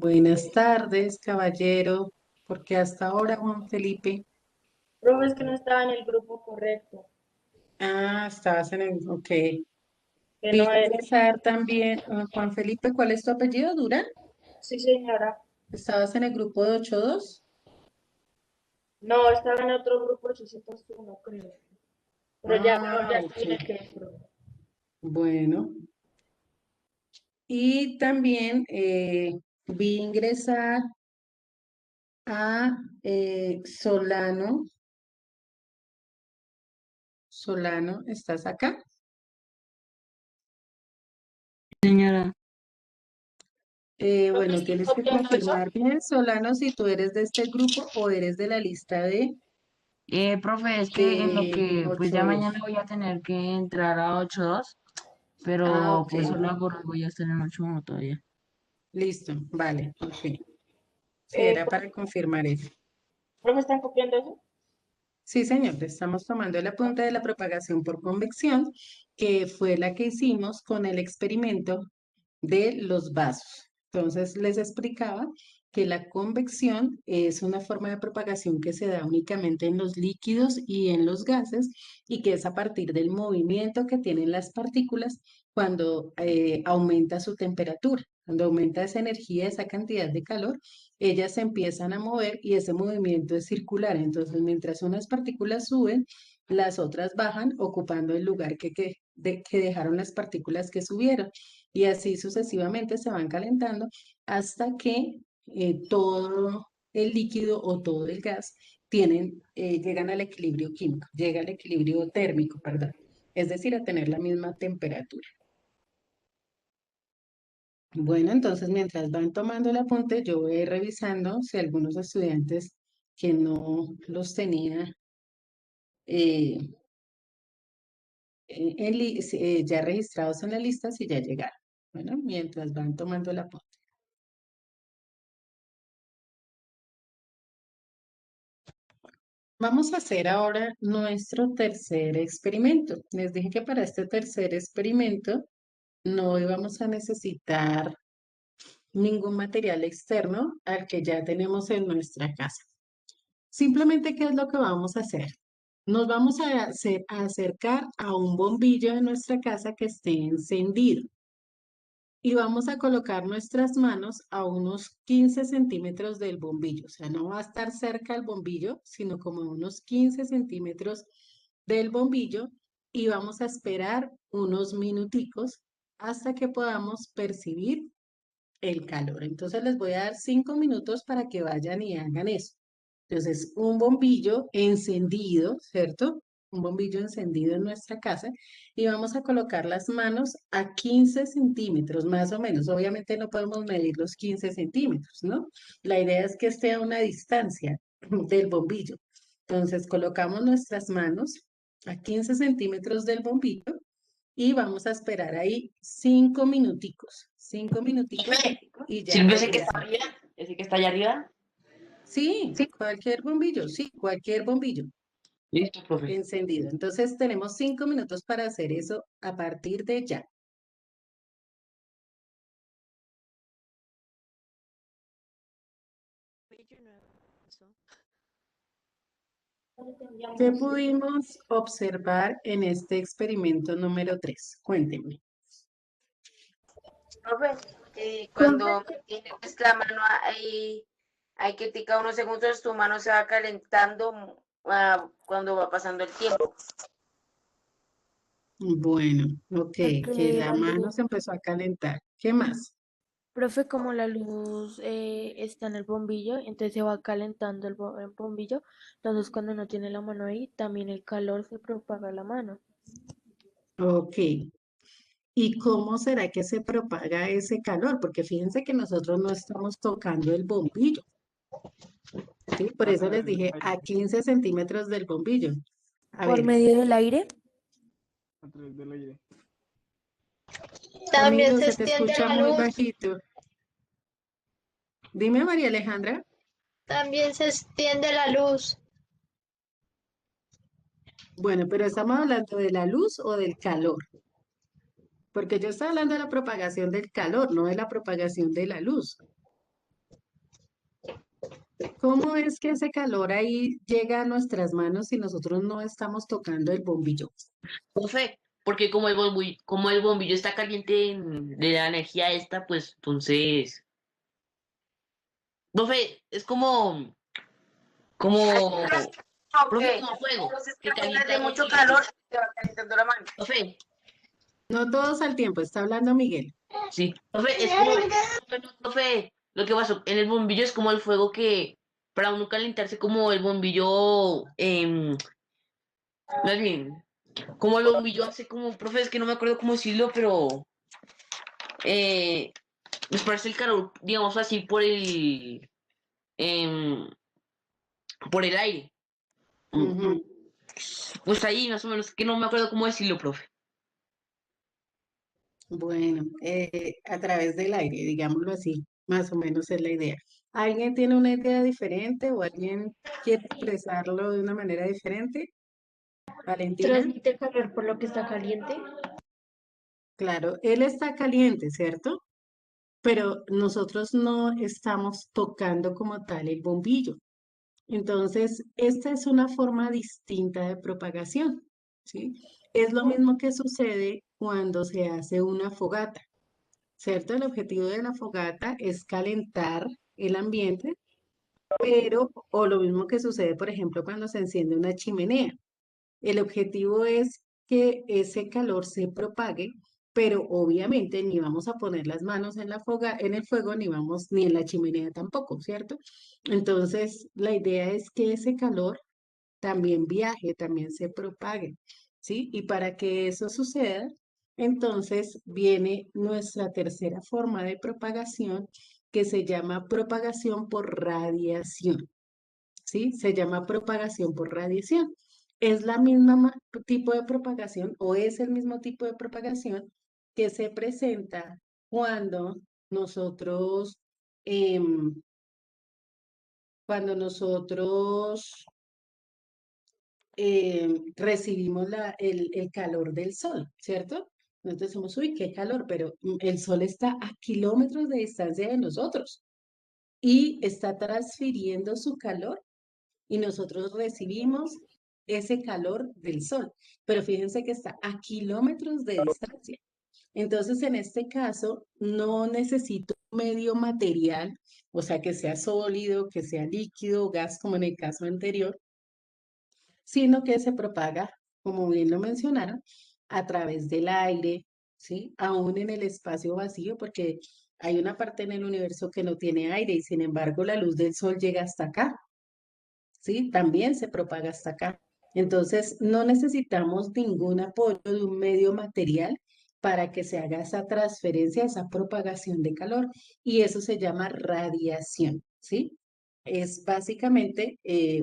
Buenas tardes, caballero, porque hasta ahora, Juan Felipe. Profe, es que no estaba en el grupo correcto, Estabas en el, ok. que Vi no es. ingresar también, Juan Felipe, ¿cuál es tu apellido? ¿Durán? Sí, señora. ¿Estabas en el grupo de 8-2? No, estaba en otro grupo 801, creo. Pero ya, ya Ok, estoy en el que es, profe. bueno. Y también vi ingresar a Solano. Solano, ¿estás acá? Señora, Profe, Bueno, ¿estoy tienes que copiando eso? confirmar bien, Solano, si tú eres de este grupo o eres de la lista profe, es que en lo de que pues ya 8-2. mañana voy a tener que entrar a 8.2, Ah, pero ok. pues solo voy a estar en 8.1 todavía. Listo. Vale. Ok. Sí, era para confirmar eso. Profe, ¿están copiando eso? Sí, señor. Estamos tomando el apunte de la propagación por convección, que fue la que hicimos con el experimento de los vasos. Entonces, les explicaba que la convección es una forma de propagación que se da únicamente en los líquidos y en los gases y que es a partir del movimiento que tienen las partículas cuando aumenta su temperatura. Cuando aumenta esa energía, esa cantidad de calor, ellas se empiezan a mover y ese movimiento es circular. Entonces, mientras unas partículas suben, las otras bajan ocupando el lugar que dejaron las partículas que subieron. Y así sucesivamente se van calentando hasta que todo el líquido o todo el gas llegan al equilibrio químico, llega al equilibrio térmico, perdón. Es decir, a tener la misma temperatura. Bueno, entonces mientras van tomando el apunte, yo voy a ir revisando si algunos estudiantes que no los tenía eh, ya registrados en la lista, si ya llegaron. Bueno, mientras van tomando el apunte. Vamos a hacer ahora nuestro tercer experimento. Les dije que para este tercer experimento no íbamos a necesitar ningún material externo al que ya tenemos en nuestra casa. Simplemente, ¿qué es lo que vamos a hacer? Nos vamos a acercar a un bombillo de nuestra casa que esté encendido y vamos a colocar nuestras manos a unos 15 centímetros del bombillo. O sea, no va a estar cerca al bombillo, sino como a unos 15 centímetros del bombillo y vamos a esperar unos minuticos hasta que podamos percibir el calor. Entonces les voy a dar 5 minutos para que vayan y hagan eso. Entonces, un bombillo encendido, ¿cierto? Un bombillo encendido en nuestra casa y vamos a colocar las manos a 15 centímetros, más o menos. Obviamente no podemos medir los 15 centímetros, ¿no? La idea es que esté a una distancia del bombillo. Entonces, colocamos nuestras manos a 15 centímetros del bombillo y vamos a esperar ahí 5 minuticos, 5 minuticos Profe, y ya ¿sirve ese que está regresamos. arriba? ¿Ese que está allá arriba? Sí, cualquier bombillo, sí, cualquier bombillo Listo, profe. encendido. Entonces tenemos 5 minutos para hacer eso a partir de ya. ¿Qué pudimos observar en este experimento número 3? Cuéntenme. Profe, cuando tienes la mano ahí, hay que tica unos segundos, tu mano se va calentando cuando va pasando el tiempo. Bueno, ok, que Porque la la mano luz, se empezó a calentar. ¿Qué más? profe, como la luz está en el bombillo, entonces se va calentando el bombillo, entonces cuando no tiene la mano ahí, también el calor se propaga a la mano. Ok. ¿Y cómo será que se propaga ese calor? Porque fíjense que nosotros no estamos tocando el bombillo, ¿sí? Por A eso les través del dije aire, a 15 centímetros del bombillo. A Por ver, medio del aire, a través del aire. También amigo, se se te extiende escucha la muy luz, bajito. Dime, María Alejandra. también se extiende la luz. Bueno, pero estamos hablando de la luz o del calor, porque yo estoy hablando de la propagación del calor, no de la propagación de la luz. ¿Cómo es que ese calor ahí llega a nuestras manos si nosotros no estamos tocando el bombillo? Profe, porque como el bombillo está caliente de la energía esta, pues entonces, profe, es como, profe, Ok. como fuego, Entonces, que que de calienta los mucho cimientos. calor, te va calentando la mano. Profe, No todos al tiempo, está hablando Miguel. sí, profe, es como, profe, lo que pasó en el bombillo es como el fuego que, para uno calentarse como el bombillo, más bien, como el bombillo hace como, profe, es que no me acuerdo cómo decirlo, pero, eh, me parece el calor, digamos así, em, por el aire. Ujú. Pues ahí, más o menos, que no me acuerdo cómo decirlo, profe. Bueno, a través del aire, digámoslo así, más o menos es la idea. ¿Alguien tiene una idea diferente o alguien quiere expresarlo de una manera diferente? Valentina, Transmite calor por lo que está caliente. claro, él está caliente, ¿cierto? Pero nosotros no estamos tocando como tal el bombillo. Entonces, esta es una forma distinta de propagación, ¿sí? Es lo mismo que sucede cuando se hace una fogata, ¿cierto? El objetivo de la fogata es calentar el ambiente, pero, o lo mismo que sucede, por ejemplo, cuando se enciende una chimenea. El objetivo es que ese calor se propague, pero obviamente ni vamos a poner las manos en en el fuego, ni vamos, ni en la chimenea tampoco, ¿cierto? Entonces, la idea es que ese calor también viaje, también se propague, ¿sí? Y para que eso suceda, entonces viene nuestra tercera forma de propagación que se llama propagación por radiación. ¿Sí? Se llama propagación por radiación. Es la misma tipo de propagación o es el mismo tipo de propagación que se presenta cuando nosotros, em, cuando nosotros recibimos el calor del sol, ¿cierto? Nosotros decimos, uy, qué calor, pero el sol está a kilómetros de distancia de nosotros y está transfiriendo su calor y nosotros recibimos ese calor del sol, pero fíjense que está a kilómetros de distancia. Entonces, en este caso, no necesito un medio material, o sea, que sea sólido, que sea líquido, gas, como en el caso anterior, sino que se propaga, como bien lo mencionaron, a través del aire, ¿sí? Aún en el espacio vacío, porque hay una parte en el universo que no tiene aire y sin embargo la luz del sol llega hasta acá. ¿Sí? También se propaga hasta acá. Entonces, no necesitamos ningún apoyo de un medio material para que se haga esa transferencia, esa propagación de calor, y eso se llama radiación, ¿sí? Es básicamente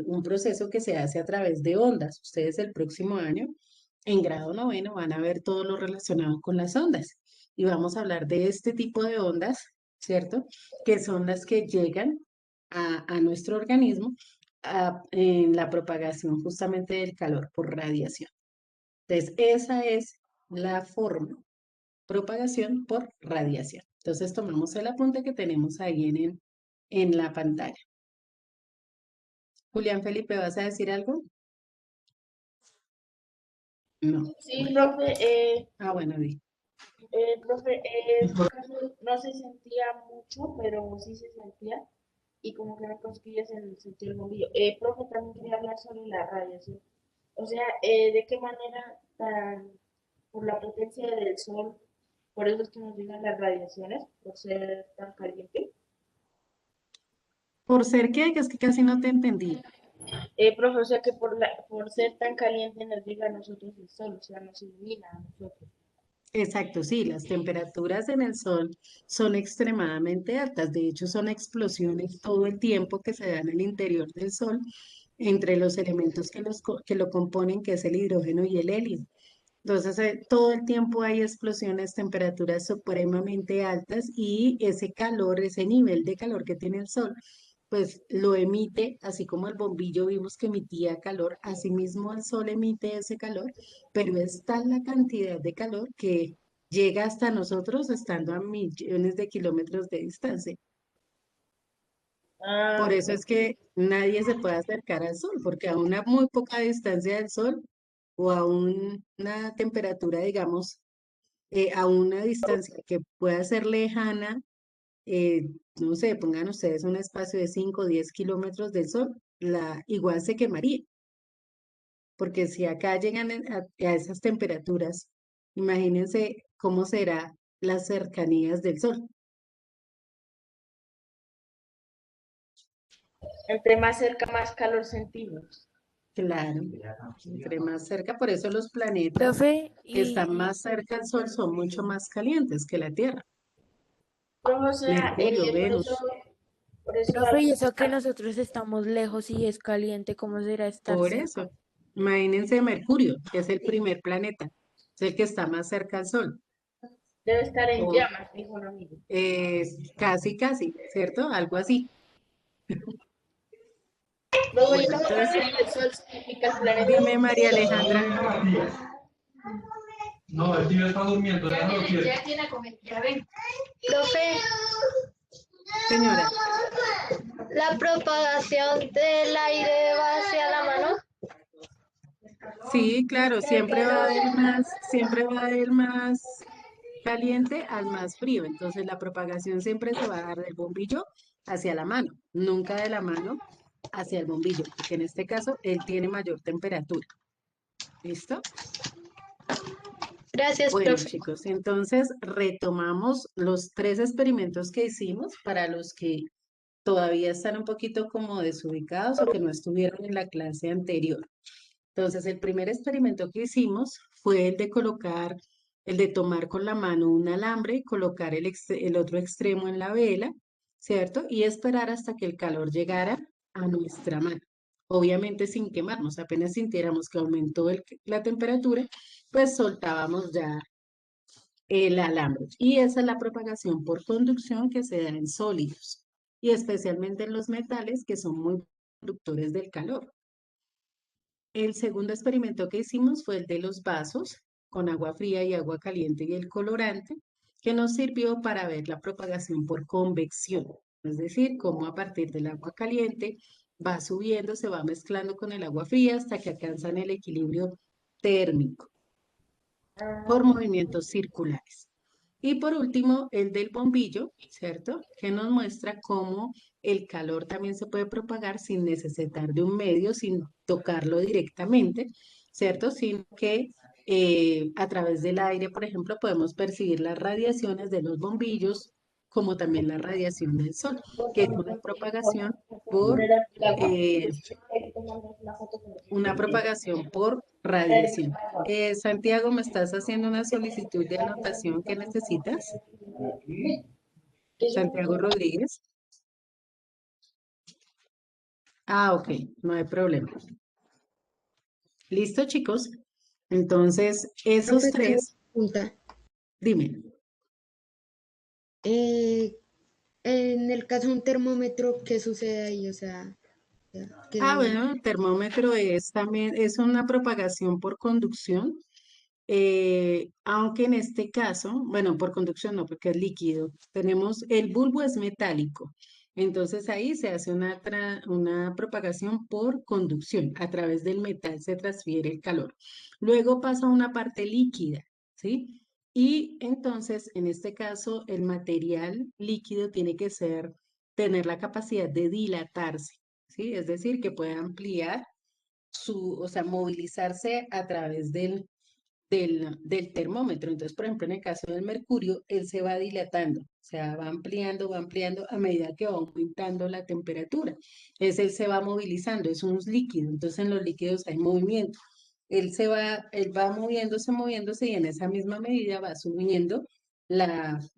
un proceso que se hace a través de ondas. Ustedes el próximo año, en grado noveno, van a ver todo lo relacionado con las ondas. Y vamos a hablar de este tipo de ondas, ¿cierto? Que son las que llegan a nuestro organismo en la propagación justamente del calor por radiación. Entonces, esa es la forma, propagación por radiación. Entonces, tomamos el apunte que tenemos ahí en la pantalla. Julián Felipe, ¿vas a decir algo? No. Sí, Bueno. profe, Bueno, di. profe, en este caso no se sentía mucho, pero sí se sentía y como que me cosquillas en sentir el bombillo. Profe, también quería hablar sobre la radiación. O sea, ¿de qué manera por la potencia del sol, por eso es que nos llegan las radiaciones, por ser tan caliente? ¿Por ser qué? Que es que casi no te entendí. Profe, o sea que por ser tan caliente nos llega a nosotros el sol, o sea, nos ilumina a nosotros. Exacto, sí, las temperaturas en el sol son extremadamente altas. De hecho, son explosiones todo el tiempo que se dan en el interior del sol entre los elementos que lo componen, que es el hidrógeno y el helio. Entonces, todo el tiempo hay explosiones, temperaturas supremamente altas y ese calor, ese nivel de calor que tiene el sol, pues lo emite, así como el bombillo vimos que emitía calor, asimismo el sol emite ese calor, pero es tal la cantidad de calor que llega hasta nosotros estando a millones de kilómetros de distancia. Por Ah, eso es que nadie se puede acercar al sol, porque a una muy poca distancia del sol o a una temperatura, digamos, a una distancia que pueda ser lejana, no sé, pongan ustedes un espacio de 5 o 10 kilómetros del sol, igual se quemaría, porque si acá llegan a esas temperaturas, imagínense cómo será las cercanías del sol. entre más cerca, más calor sentimos. Claro, entre más cerca, por eso los planetas Profe, que están y, más cerca al Sol son mucho más calientes que la Tierra. Pero, o sea, Mercurio, por eso, Venus, por eso profe, y eso que nosotros estamos lejos y es caliente, ¿cómo será estar por cerca? eso. Imagínense Mercurio, que es el primer planeta, es el que está más cerca al Sol. debe estar en O, llamas, dijo un amigo. casi, casi, ¿cierto? Algo así. Luego, y Bueno, como entonces, también el sol significa el planeta. dime María Alejandra, No, el tío está durmiendo, ya no lo quiere. Profe, señora, la propagación del aire va hacia la mano. sí, claro, siempre va del más caliente al más frío. Entonces la propagación siempre se va a dar del bombillo hacia la mano, nunca de la mano hacia el bombillo, porque en este caso él tiene mayor temperatura. ¿Listo? Gracias, Bueno, profe. chicos, entonces retomamos los tres experimentos que hicimos para los que todavía están un poquito como desubicados o que no estuvieron en la clase anterior. Entonces, el primer experimento que hicimos fue el de tomar con la mano un alambre y colocar el otro extremo en la vela, ¿cierto? Y esperar hasta que el calor llegara a nuestra mano. Obviamente sin quemarnos, apenas sintiéramos que aumentó la temperatura, pues soltábamos ya el alambre. Y esa es la propagación por conducción que se da en sólidos y especialmente en los metales que son muy conductores del calor. El segundo experimento que hicimos fue el de los vasos con agua fría y agua caliente y el colorante, que nos sirvió para ver la propagación por convección, es decir, cómo a partir del agua caliente va subiendo, se va mezclando con el agua fría hasta que alcanzan el equilibrio térmico por movimientos circulares. Y por último, el del bombillo, ¿cierto? Que nos muestra cómo el calor también se puede propagar sin necesitar de un medio, sin tocarlo directamente, ¿cierto? Sino que a través del aire, por ejemplo, podemos percibir las radiaciones de los bombillos, como también la radiación del sol, que es eh, una propagación por radiación. Santiago, ¿me estás haciendo una solicitud de anotación que necesitas? Santiago Rodríguez. Ah, ok, no hay problema. ¿Listo, chicos? Entonces, esos Profe, tengo tres, una pregunta. dime. Eh, en el caso de un termómetro, ¿qué sucede ahí? O sea, Ah, ¿qué? bueno, el termómetro es una propagación por conducción, aunque en este caso, bueno, por conducción no, porque es líquido. Tenemos, el bulbo es metálico, entonces ahí se hace una propagación por conducción. A través del metal se transfiere el calor. Luego pasa a una parte líquida, ¿sí? Y entonces, en este caso, el material líquido tiene que tener la capacidad de dilatarse, ¿sí? Es decir, que pueda ampliar o sea, movilizarse a través del termómetro. Entonces, por ejemplo, en el caso del mercurio, él se va dilatando, o sea, va ampliando a medida que va aumentando la temperatura. Él se va movilizando, es un líquido, entonces en los líquidos hay movimiento. Él va moviéndose, moviéndose y en esa misma medida va subiendo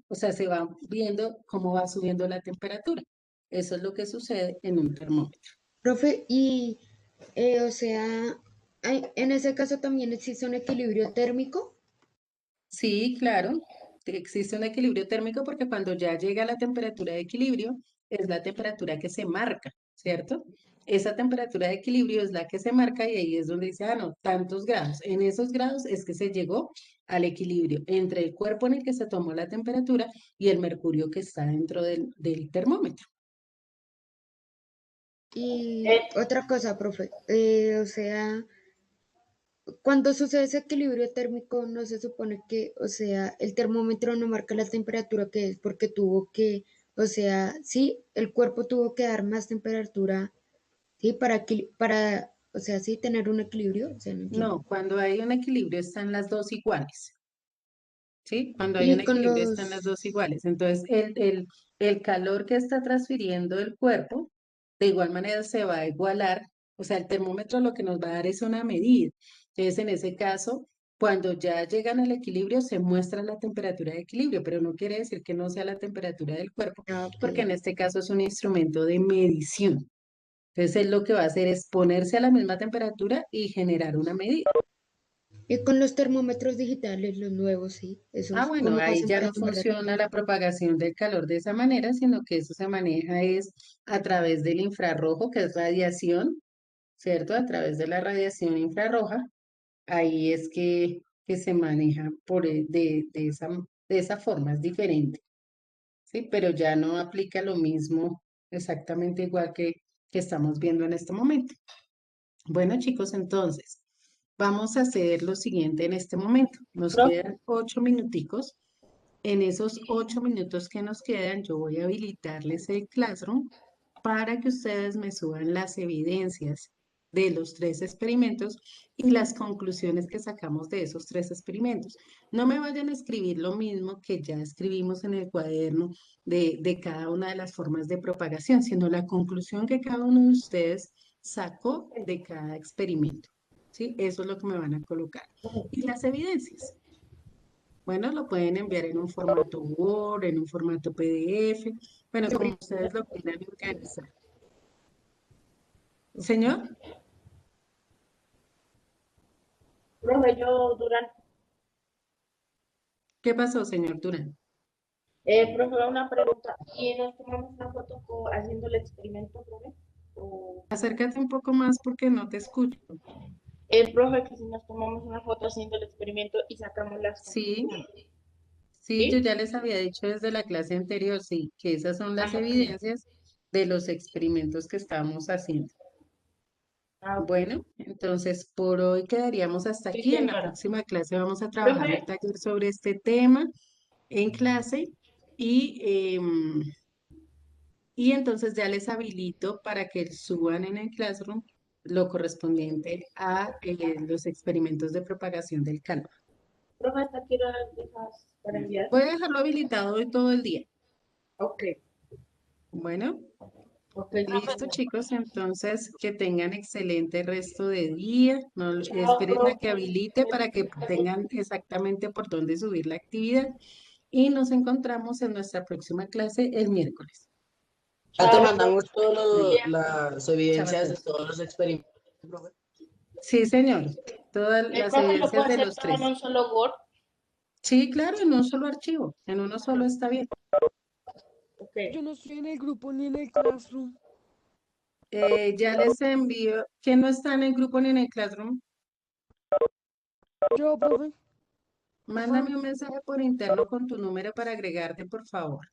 o sea, se va viendo cómo va subiendo la temperatura. Eso es lo que sucede en un termómetro. Profe, y, o sea, en ese caso también existe un equilibrio térmico. Sí, claro, existe un equilibrio térmico porque cuando ya llega a la temperatura de equilibrio es la temperatura que se marca, ¿cierto? Esa temperatura de equilibrio es la que se marca y ahí es donde dice, ah, no, tantos grados. En esos grados es que se llegó al equilibrio entre el cuerpo en el que se tomó la temperatura y el mercurio que está dentro del termómetro. Y Eh, otra cosa, profe, o sea, cuando sucede ese equilibrio térmico, no se supone que, o sea, el termómetro no marca la temperatura que es porque tuvo que, o sea, sí, el cuerpo tuvo que dar más temperatura, sí, para, o sea, sí, tener un equilibrio, o sea, no entiendo. No, cuando hay un equilibrio están las dos iguales. ¿Sí? Cuando hay un Y con equilibrio están las dos los, iguales. Entonces, el calor que está transfiriendo el cuerpo, de igual manera se va a igualar, o sea, el termómetro lo que nos va a dar es una medida. Entonces, en ese caso, cuando ya llegan al equilibrio, se muestra la temperatura de equilibrio, pero no quiere decir que no sea la temperatura del cuerpo, ah, ok. porque en este caso es un instrumento de medición. Entonces, él lo que va a hacer es ponerse a la misma temperatura y generar una medida. Y con los termómetros digitales, los nuevos, sí, Ah, esos, bueno, ¿cómo ahí hacen ya para no tomar la funciona la temperatura? propagación del calor de esa manera, sino que eso se maneja es a través del infrarrojo, que es radiación, ¿cierto? A través de la radiación infrarroja, ahí es que se maneja de esa forma, es diferente, ¿sí? Pero ya no aplica lo mismo exactamente igual que estamos viendo en este momento. Bueno, chicos, entonces, vamos a hacer lo siguiente en este momento. Nos profe, quedan 8 minuticos. En esos 8 minutos que nos quedan, yo voy a habilitarles el Classroom para que ustedes me suban las evidencias de los 3 experimentos y las conclusiones que sacamos de esos 3 experimentos. No me vayan a escribir lo mismo que ya escribimos en el cuaderno de cada una de las formas de propagación, sino la conclusión que cada uno de ustedes sacó de cada experimento. ¿Sí? Eso es lo que me van a colocar. Y las evidencias. Bueno, lo pueden enviar en un formato Word, en un formato PDF, bueno, como ustedes lo quieran organizar. Señor, profe, yo durante, ¿qué pasó, señor Durán? profe, una pregunta. ¿Y nos tomamos una foto haciendo el experimento, profe? O, Acércate un poco más porque no te escucho. el profe, que si nos tomamos una foto haciendo el experimento y sacamos las Sí, conclusiones, sí, yo ¿sí? ya les había dicho desde la clase anterior, sí, que esas son las Ah, ok. evidencias de los experimentos que estamos haciendo. Ah, ok. Bueno, entonces por hoy quedaríamos hasta Sí, aquí. En la señora. próxima clase vamos a trabajar un Profe, taller sobre este tema en clase y y entonces ya les habilito para que suban en el Classroom lo correspondiente a los experimentos de propagación del calor. profe, ¿hasta qué hora dejas para enviar? Voy a dejarlo habilitado hoy todo el día. Ok, Bueno, ok, sí, listo señora. chicos, entonces que tengan excelente resto de día. No, Chao, esperen a que profe. habilite para que tengan exactamente por dónde subir la actividad y nos encontramos en nuestra próxima clase el miércoles. Ya te Chao, profe. mandamos todas Bien. las Chao a evidencias de todos. todos los experimentos, profe. Sí, señor, todas las Profe, ¿lo puedo evidencias de hacer los todo en tres. un solo Word? Sí, claro, en un solo archivo, en uno solo está bien. Ok. Yo no estoy en el grupo ni en el classroom. Ya les envío, ¿quién no está en el grupo ni en el Classroom? Yo, profe, porfa. Mándame un mensaje por interno con tu número para agregarte, por favor.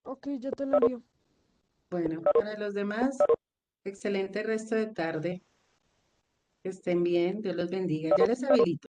Ok, ya te lo envío. Bueno, para los demás, excelente resto de tarde. Que estén bien, Dios los bendiga. Ya les habilito.